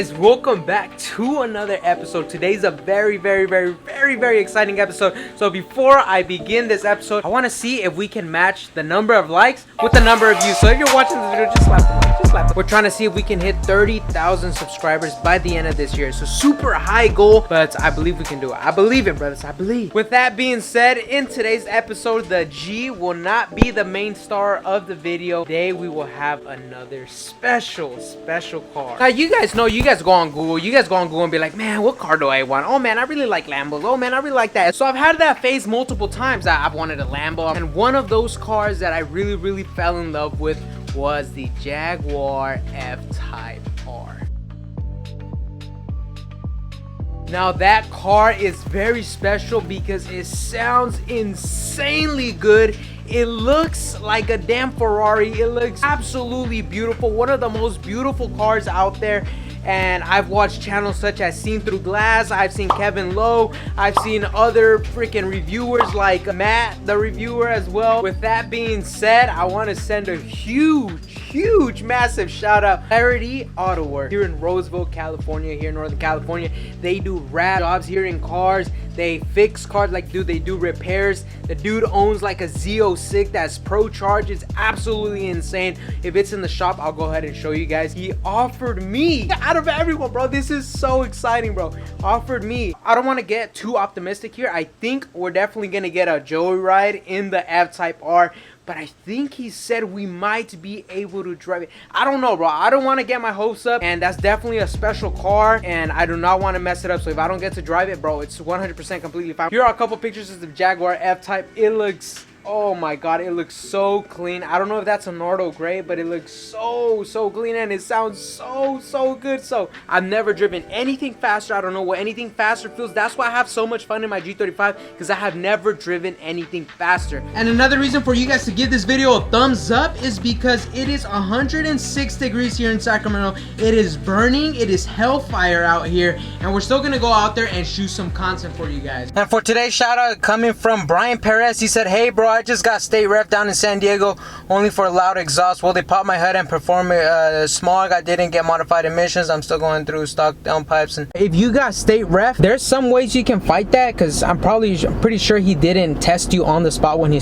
guys, welcome back to another episode. Today's a very exciting episode. So before I begin this episode, I want to see if we can match the number of likes with the number of views. So if you're watching this video, just slap the like, just slap the. We're trying to see if we can hit 30,000 subscribers by the end of this year. So super high goal, but I believe we can do it. I believe it, brothers. I believe. With that being said, in today's episode, the G will not be the main star of the video. Today we will have another special car. Now you guys know, you guys go on Google and be like, man, what car do I want? Oh man, I really like Lambos. Oh man, I really like that. So I've had that phase multiple times. I've wanted a Lambo, and one of those cars that I really fell in love with was the Jaguar F-Type R. Now that car is very special because it sounds insanely good. It looks like a damn Ferrari. It looks absolutely beautiful. One of the most beautiful cars out there. And I've watched channels such as Seen Through Glass. I've seen Kevin Lowe. I've seen other freaking reviewers like Matt, the reviewer, as well. With that being said, I want to send a huge massive shout out Clarity Autoworks here in Roseville, California, here in Northern California. They do rad jobs here in cars. They fix cars, like they do repairs. The dude owns like a Z06 that's pro charge. It's absolutely insane. If it's in the shop, I'll go ahead and show you guys. He offered me, out of everyone, bro, this is so exciting, bro, offered me, I don't want to get too optimistic here. I think we're definitely gonna get a joyride in the F-Type R, but I think he said we might be able to drive it. I don't know, bro. I don't want to get my hopes up, and that's definitely a special car, and I do not want to mess it up. So if I don't get to drive it, bro, it's 100% completely fine. Here are a couple pictures of the Jaguar F-Type. It looks, oh my god, it looks so clean. I don't know if that's a Nardo gray, but it looks so clean, and it sounds so good. So I've never driven anything faster. I don't know what anything faster feels. That's why I have so much fun in my G35, because I have never driven anything faster. And another reason for you guys to give this video a thumbs up is because it is 106 degrees here in Sacramento. It is burning. It is hellfire out here, and we're still gonna go out there and shoot some content for you guys. And for today's shout out coming from Brian Perez, he said, hey bro, I just got state rep down in San Diego, only for loud exhaust. Well, they popped my hood and performed smog. I didn't get modified emissions. I'm still going through stock downpipes. And if you got state ref, there's some ways you can fight that, because I'm pretty sure he didn't test you on the spot when he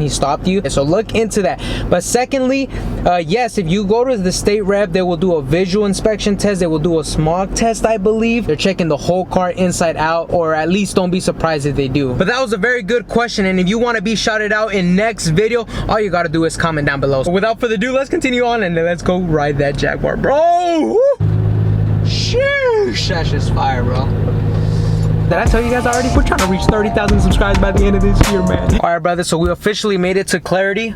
stopped you. So look into that. But secondly, yes, if you go to the state rep, they will do a visual inspection test. They will do a smog test, I believe. They're checking the whole car inside out, or at least don't be surprised if they do. But that was a very good question, and if you want to be shouted out in next video, all you gotta do is comment down below. So without further ado, let's continue on and let's go ride that Jaguar, bro. Sheesh, that's just fire, bro. Did I tell you guys already? We're trying to reach 30,000 subscribers by the end of this year, man. All right, brother, so we officially made it to Clarity.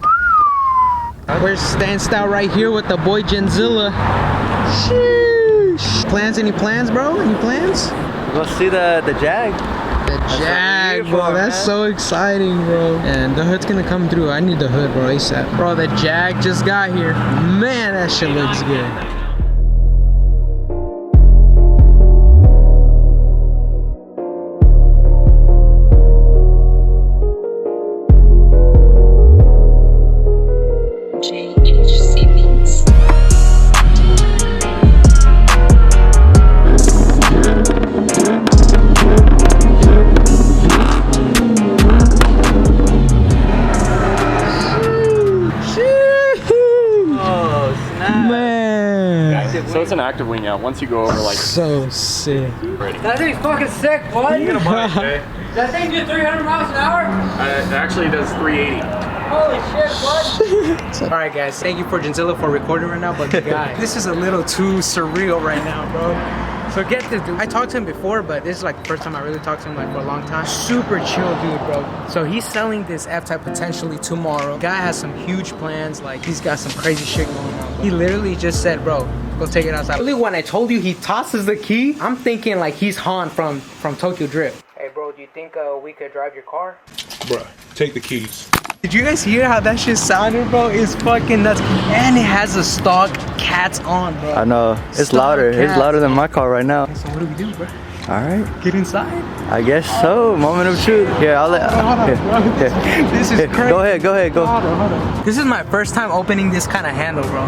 We're standstill right here with the boy Genzilla. Sheesh. Plans? Any plans, bro? Any plans? Go see the Jag. The Jag, bro, that's so exciting, bro. And the hood's gonna come through. I need the hood, bro, ASAP. Bro, the Jag just got here. Man, that shit looks good. So it's an active wing out. Once you go over like so sick. That thing's fucking sick, bud. You're gonna buy it, okay? That thing do 300 miles an hour? It actually does 380. Holy shit, bud. Alright guys, thank you for Genzilla for recording right now, but guys, this is a little too surreal right now, bro. So get this, dude. I talked to him before, but this is like the first time I really talked to him like for a long time. Super chill dude, bro. So he's selling this F-Type potentially tomorrow. Guy has some huge plans, like he's got some crazy shit going on. He literally just said, bro, go take it outside. Really, when I told you he tosses the key, I'm thinking like he's Han from Tokyo Drift. Hey bro, do you think we could drive your car? Bruh, take the keys. Did you guys hear how that shit sounded, bro? It's fucking nuts. And it has a stock Cats on, bro. I know. It's louder. It's louder than my car right now. So what do we do, bro? Alright. Get inside? I guess so. Moment of truth. Here, I'll let... This is crazy. Go ahead, go ahead, go. Hold on. This is my first time opening this kind of handle, bro.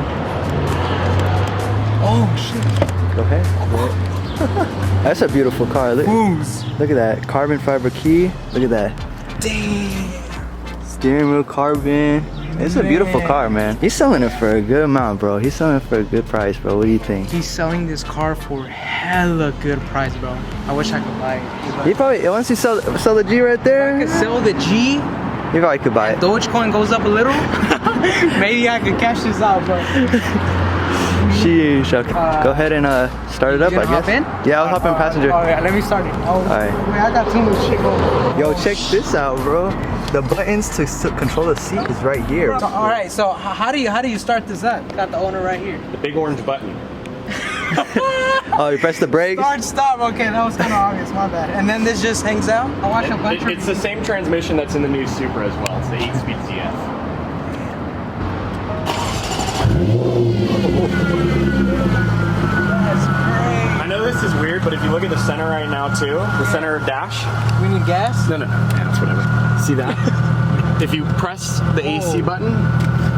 Oh, shit. Go ahead. That's a beautiful car. Look at that carbon fiber key. Look at that. Damn. Steering wheel carbon. It's a beautiful car, man. He's selling it for a good amount, bro. He's selling it for a good price, bro. What do you think? He's selling this car for hella good price, bro. I wish I could buy it. He probably, once you sell the G right there, I could sell the G. you probably could buy it. Dogecoin goes up a little. Maybe I could cash this out, bro. Sheesh. Okay. Go ahead and start it up, I guess. Hop in? Yeah, I'll hop in passenger. Oh yeah, let me start it. Oh, Alright. wait, I got too much shit going. Yo, check this out, bro. The buttons to control the seat is right here. So, all right, so how do you start this up? Got the owner right here. The big orange button. Oh, you press the brakes? Start, stop. Okay, that was kind of obvious. My bad. And then this just hangs out. I watch a bunch of. It's the same transmission that's in the new Supra as well. It's the 8-speed ZF. I know this is weird, but if you look at the center right now too, the center of dash. We need gas. No. Yeah, that's whatever. See that? If you press the AC button,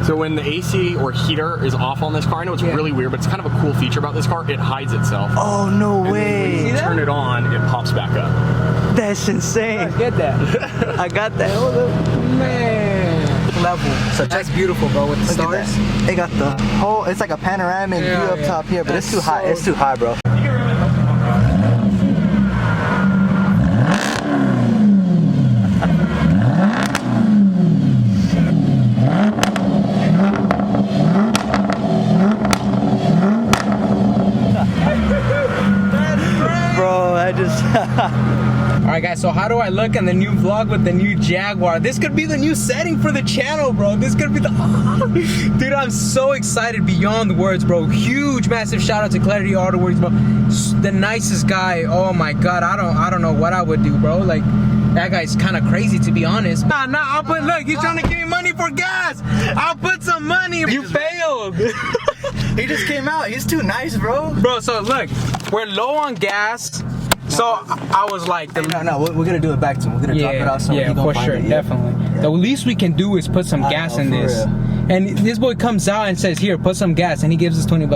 so when the AC or heater is off on this car, I know it's really weird, but it's kind of a cool feature about this car. It hides itself. Oh, no And then way. when you turn it on, it pops back up. That's insane. Get that. I got that. Hold up. Man. Level. So That's beautiful, bro. With the Look at stars. that. They got the whole, it's like a panoramic view up top here, but it's too high. It's too high, bro. Bro, I just... Alright guys, so how do I look in the new vlog with the new Jaguar? This could be the new setting for the channel, bro. This could be the... Dude, I'm so excited beyond words, bro. Huge, massive shout out to Clarity Autoworks, bro. The nicest guy. Oh my god, I don't know what I would do, bro. Like, that guy's kind of crazy, to be honest. Nah, I'll put, look, he's trying to give me money for gas. I'll put some money. You failed. He just came out. He's too nice, bro. Bro, so look, we're low on gas. So I was like, No, we're gonna do it back to him. We're gonna drop it off somewhere. yeah, for sure, definitely. The least we can do is put some gas in this. And this boy comes out and says, "Here, put some gas," and he gives us $20.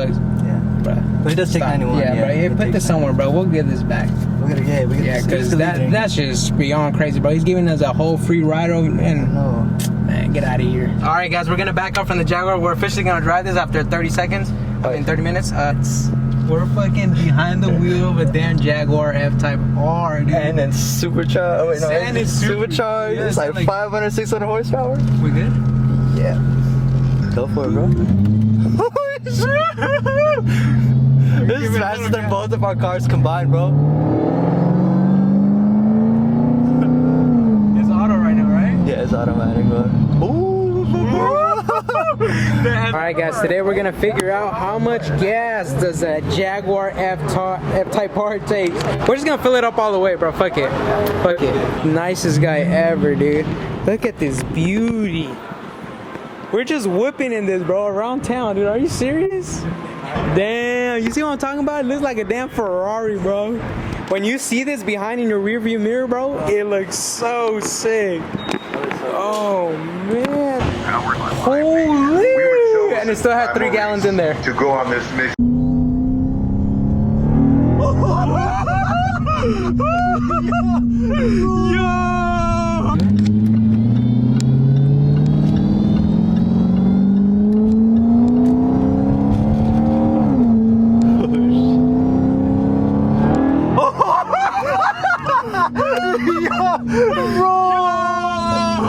Yeah, Bro. but he does take 91. Yeah, bro. he Put takes this somewhere, bro. We'll give this back. We're gonna, Yeah, because that's just beyond crazy, bro. He's giving us a whole free ride over, and No. man, get out of here. All right, guys, we're gonna back up from the Jaguar. We're officially gonna drive this after 30 seconds. I mean, 30 minutes. We're fucking behind the wheel of a damn Jaguar F-Type R, dude. And then supercharged. Oh, wait, no, And it's supercharged. Yeah, it's like like 500, 600 horsepower. We good? Yeah. Go for it, bro. This is faster than both of our cars combined, bro. It's auto right now, right? Yeah, it's automatic, bro. Alright guys, today we're gonna figure out how much gas does a Jaguar F-Type R take. We're just gonna fill it up all the way, bro. Fuck it. Fuck it. Nicest guy ever, dude. Look at this beauty. We're just whipping in this, bro, around town, dude. Are you serious? Damn, you see what I'm talking about? It looks like a damn Ferrari, bro. When you see this behind in your rearview mirror, bro, it looks so sick. Oh man. Holy! And it still had 3 gallons in there. To go on this mission.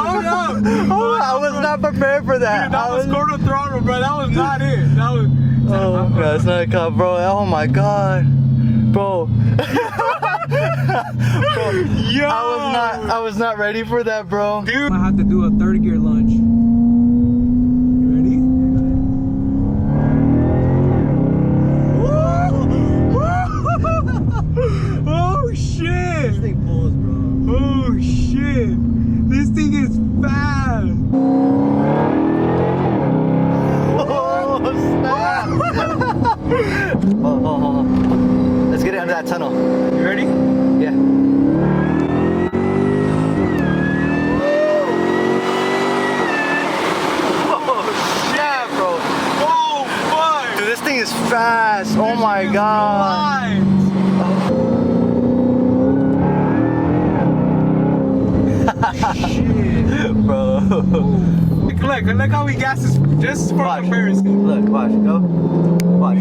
I was not prepared for that. Dude, that was quarter throttle, bro. That was not it. That was. Oh, no, it's not a cop, bro. Oh my god, bro. Bro, Yo! I was not ready for that, bro. Dude, I have to do a 3rd gear lunge. You ready? Oh shit! This thing pulls, bro. Oh shit! This thing is fast! Oh snap! Oh. Let's get it under that tunnel. You ready? Yeah. Oh snap, bro! Oh fuck! Dude, this thing is fast. Oh my my god. Bro. Look how he gasses just for comparison. Look, watch, go. Watch.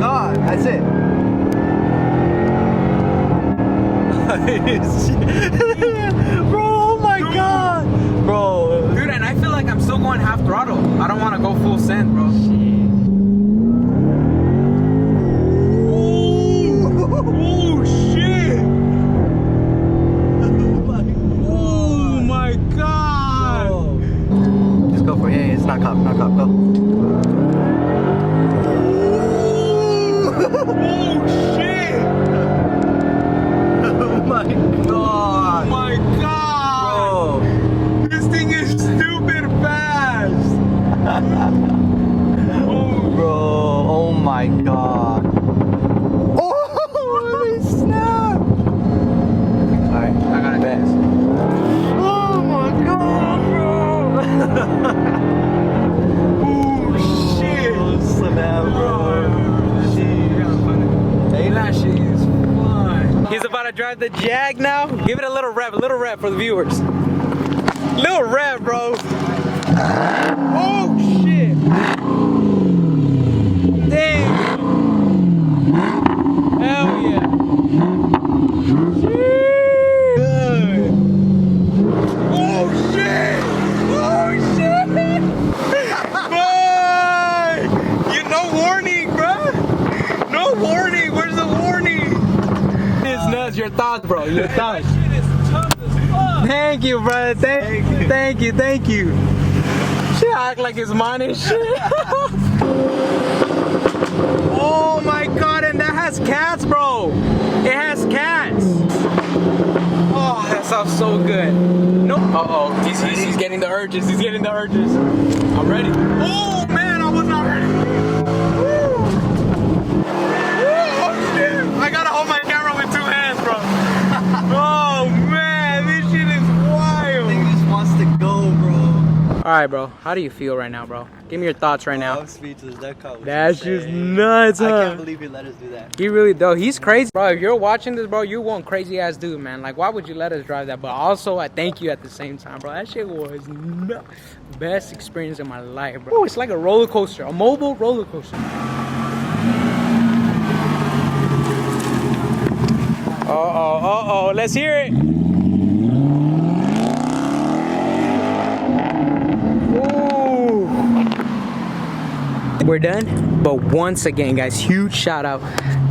God, that's it. Bro, oh my god. Bro. Dude, and I feel like I'm still going half throttle. I don't want to go full send, bro. Oh shit! Oh my god! Just go for it. Yeah, it's not cop, go. Oh shit! Oh my god! Oh my god! Bro. This thing is stupid fast! Bro, oh my god. Oh, they snap! Alright, I got it. Best. Oh my god, bro! Oh shit! Snap, bro. That shit is fun. He's about to drive the Jag now. Give it a little rev for the viewers. Little rev, bro. Oh shit! Dang! Hell yeah! Good. Oh shit! Oh shit! Boy! You no warning, bro. No warning. Where's the warning? It's nuts. Your thoughts, bro. Your thoughts. Thank you, brother. Thank you. Shit, act like it's mine and shit. Oh my god, and that has cats, bro. It has cats. Oh, that sounds so good. No. Uh-oh. He's getting the urges. He's getting the urges. I'm ready. Oh man, I was not ready. Oh shit. I gotta hold my camera with 2 hands, bro. Oh man, this shit is wild. He just wants to go, bro. Alright, bro. How do you feel right now, bro? Give me your thoughts right now. I'm speechless. That car was That's insane. just nuts, huh? I can't believe he let us do that. He really, though, he's crazy. Bro, if you're watching this, bro, you're one crazy ass dude, man. Like, why would you let us drive that? But also, I thank you at the same time, bro. That shit was nuts. Best experience in my life, bro. Ooh, it's like a roller coaster, a mobile roller coaster. Uh-oh, let's hear it. Ooh. We're done, but once again, guys, huge shout out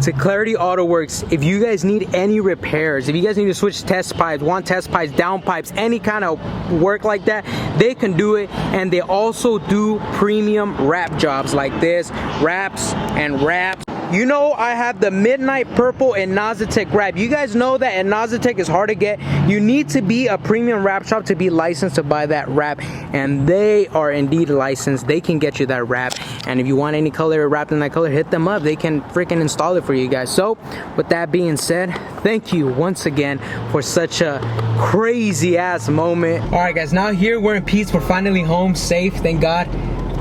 to Clarity Autoworks. If you guys need any repairs, if you guys need to switch test pipes, want test pipes, down pipes, any kind of work like that, they can do it. And they also do premium wrap jobs like this, wraps and wraps. You know, I have the Midnight Purple and Nazatech wrap. You guys know that, and Nazatech is hard to get. You need to be a premium wrap shop to be licensed to buy that wrap, and they are indeed licensed. They can get you that wrap, and if you want any color wrapped in that color, hit them up. They can freaking install it for you guys. So with that being said, thank you once again for such a crazy ass moment. All right, guys, now here we're in peace. We're finally home, safe, thank God.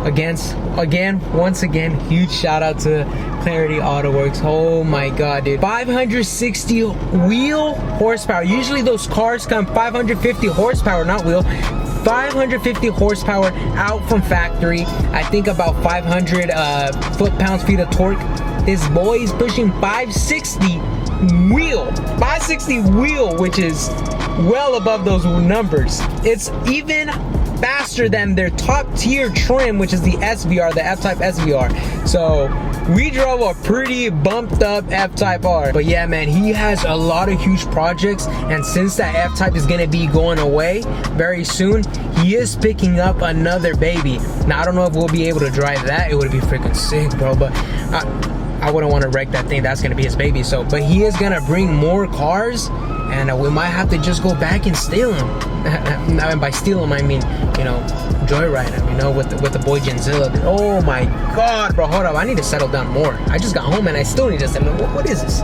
Once again, huge shout out to Clarity Autoworks. Oh my god, dude. 560 wheel horsepower. Usually those cars come 550 horsepower, not wheel. 550 horsepower out from factory. I think about 500 foot-pounds-feet of torque. This boy is pushing 560 wheel. 560 wheel, which is well above those numbers. It's even faster than their top tier trim, which is the SVR, the F-Type SVR. So we drove a pretty bumped up F-Type R. But yeah, man, he has a lot of huge projects, and since that F-Type is gonna be going away very soon, he is picking up another baby. Now I don't know if we'll be able to drive that. It would be freaking sick, bro, but I wouldn't want to wreck that thing. That's gonna be his baby. So, but he is gonna bring more cars, and we might have to just go back and steal him. And by steal him, I mean, you know, joyride him, you know, with the boy Genzilla. Oh my god, bro, hold up, I need to settle down more. I just got home and I still need to settle. What is this?